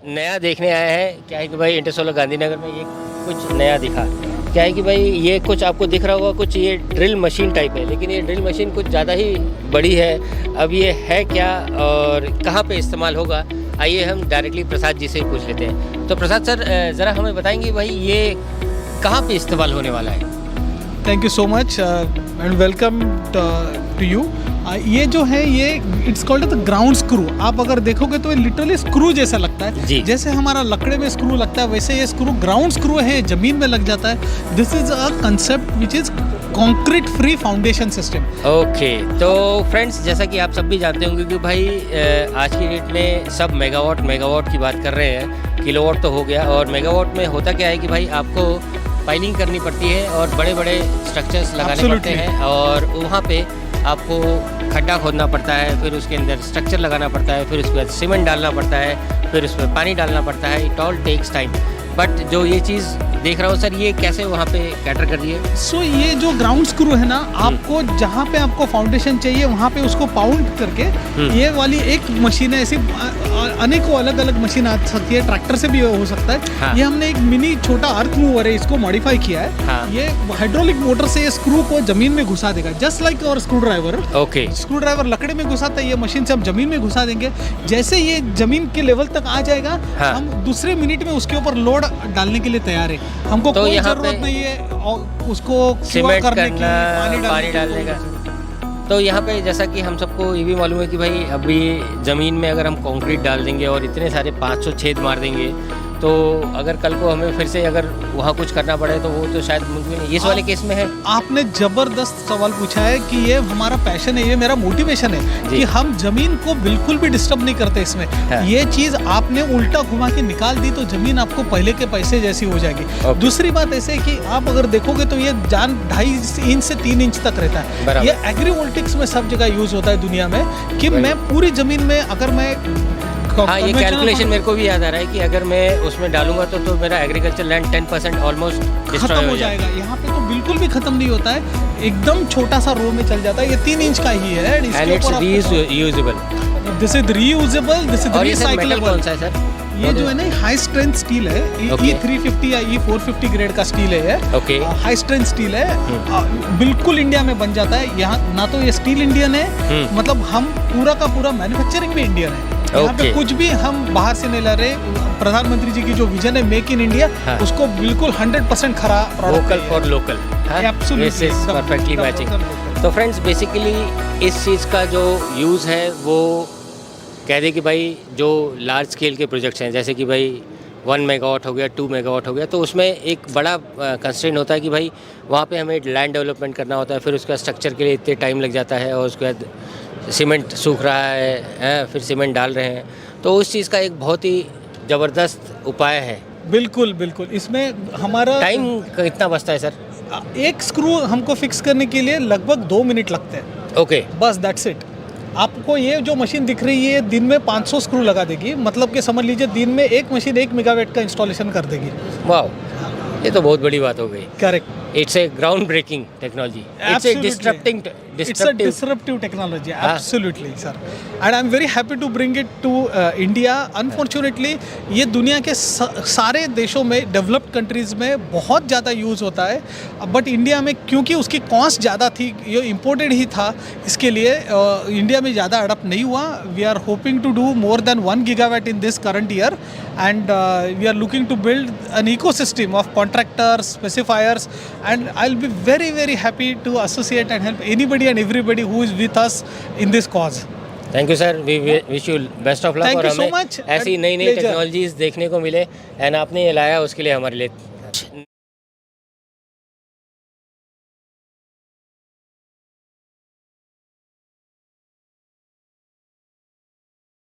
नया देखने आए हैं। क्या है कि भाई इंटरसोलर गांधीनगर में ये कुछ नया दिखा। क्या है कि भाई ये कुछ आपको दिख रहा होगा, कुछ ये ड्रिल मशीन टाइप है, लेकिन ये ड्रिल मशीन कुछ ज़्यादा ही बड़ी है। अब ये है क्या और कहाँ पे इस्तेमाल होगा, आइए हम डायरेक्टली प्रसाद जी से ही पूछ लेते हैं। तो प्रसाद सर, ज़रा हमें बताएंगे भाई ये कहाँ पे इस्तेमाल होने वाला है? Thank you so much and welcome to you. ये जो है ये it's called the ground screw. आप अगर देखोगे तो ये लिटरली स्क्रू जैसा लगता है। जैसे हमारा लकड़े में स्क्रू लगता है वैसे ये स्क्रू ग्राउंड स्क्रू है, ज़मीन में लग जाता है। This is a concept which is concrete free foundation system. Okay, तो फ्रेंड्स जैसा कि आप सब भी जानते होंगे कि भाई आज की डेट में सब मेगावाट की बात कर रहे हैं। किलोवाट तो हो गया, और मेगावाट में होता क्या है कि भाई आपको पाइलिंग करनी पड़ती है और बड़े बड़े स्ट्रक्चर्स लगाने पड़ते हैं, और वहाँ पे आपको खड्डा खोदना पड़ता है, फिर उसके अंदर स्ट्रक्चर लगाना पड़ता है, फिर उसके बाद सीमेंट डालना पड़ता है, फिर उसमें पानी डालना पड़ता है। It all takes time. But जो ये चीज़ देख रहा हूँ सर, ये कैसे वहाँ पे कैटर कर रही है? सो ये जो ग्राउंड स्क्रू है ना, आपको जहाँ पे आपको फाउंडेशन चाहिए वहाँ पे उसको पाउंड करके ये वाली एक मशीन है। ऐसी अनेकों अलग अलग मशीन आ सकती है, ट्रैक्टर से भी हो सकता है। हाँ। ये हमने एक मिनी छोटा अर्थ मूवर है, इसको मॉडिफाई किया है। हाँ। ये हाइड्रोलिक मोटर से ये स्क्रू को जमीन में घुसा देगा, जस्ट लाइक और screw driver. Okay, screw driver लकड़े में घुसाता है, ये मशीन से हम जमीन में घुसा देंगे। जैसे ये जमीन के लेवल तक आ जाएगा, हाँ। हम दूसरे मिनट में उसके ऊपर लोड डालने के लिए तैयार है। हमको तो कोई यहाँ जरूरत पे नहीं है और उसको सीमेंट करने की, करना, पानी डालने का। तो यहाँ पे जैसा कि हम सबको ये भी मालूम है कि भाई अभी ज़मीन में अगर हम कंक्रीट डाल देंगे और इतने सारे 500 छेद मार देंगे, तो अगर कल को हमें फिर से अगर वहाँ कुछ करना पड़े तो वो तो शायद मुमकिन नहीं। इस वाले केस में है। आपने जबरदस्त सवाल पूछा है कि ये हमारा पैशन है, ये मेरा मोटिवेशन है कि हम जमीन को बिल्कुल भी डिस्टर्ब नहीं करते इसमें। हाँ। ये चीज़ आपने उल्टा घुमा के निकाल दी तो जमीन आपको पहले के पैसे जैसी हो जाएगी। दूसरी बात ऐसे है कि आप अगर देखोगे तो ये जान 2.5 इंच से 3 इंच तक रहता है। ये एग्रीवोल्टिक्स में सब जगह यूज होता है दुनिया में, कि मैं पूरी जमीन में अगर मैं हाँ, ये कैलकुलेशन मेरे को भी याद आ रहा है कि अगर मैं उसमें डालूंगा तो मेरा एग्रीकल्चर लैंड 10% ऑलमोस्ट खत्म हो जाएगा। यहाँ पे तो बिल्कुल भी खत्म नहीं होता है, एकदम छोटा सा रो में चल जाता है। ये 3 इंच का ही है। And it's reusable. This is reusable, this is recyclable. कौन सा है सर? ये जो है ना हाई स्ट्रेंथ स्टील है। E350 या E450 ग्रेड का स्टील है ये। ओके, हाई स्ट्रेंथ स्टील है। बिल्कुल इंडिया में बन जाता है। यहाँ ना तो ये स्टील इंडियन है, मतलब हम पूरा का पूरा मैन्युफैक्चरिंग भी इंडियन है। यहाँ पे कुछ भी हम बाहर से नहीं ला रहे। प्रधानमंत्री जी की जो विजन है मेक इन इंडिया, उसको बिल्कुल 100% खरा vocal for local. Absolutely perfectly matching. तो फ्रेंड्स बेसिकली इस चीज़ का जो यूज़ है वो कह दे कि भाई जो लार्ज स्केल के प्रोजेक्ट्स हैं, जैसे कि भाई 1 मेगावाट हो गया, 2 मेगावाट हो गया, तो उसमें एक बड़ा कंस्ट्रेंट होता है कि भाई वहाँ पे हमें लैंड डेवलपमेंट करना होता है, फिर उसका स्ट्रक्चर के लिए इतने टाइम लग जाता है, और उसके बाद सीमेंट सूख रहा है, फिर सीमेंट डाल रहे हैं। तो उस चीज़ का एक बहुत ही ज़बरदस्त उपाय है। बिल्कुल बिल्कुल। इसमें हमारा टाइम कितना बचता है सर? एक स्क्रू हमको फिक्स करने के लिए लगभग 2 मिनट लगते हैं। ओके, बस दैट्स इट। आपको ये जो मशीन दिख रही है दिन में 500 स्क्रू लगा देगी, मतलब कि समझ लीजिए दिन में एक मशीन 1 मेगावाट का इंस्टॉलेशन कर देगी। वाह, ये तो बहुत बड़ी बात हो गई। Correct. It's a ground-breaking technology. It's a disruptive technology. Absolutely, sir. And I'm very happy to bring it to India. Unfortunately, ये दुनिया के सारे देशों में, डेवलप्ड कंट्रीज में बहुत ज़्यादा यूज़ होता है, बट इंडिया में क्योंकि उसकी कॉस्ट ज़्यादा थी, ये इम्पोर्टेड ही था, इसके लिए इंडिया में ज़्यादा अडॉप्ट नहीं हुआ। We are hoping to do more than 1 gigawatt in this current year, and we are looking to build an ecosystem of contractors, specifiers, and I'll be very very happy to associate and help anybody and everybody who is with us in this cause. Thank you sir, we wish you best of luck, और हमें ऐसी नई नई technologies देखने को मिले, and आपने ये लाया उसके लिए हमारे लिए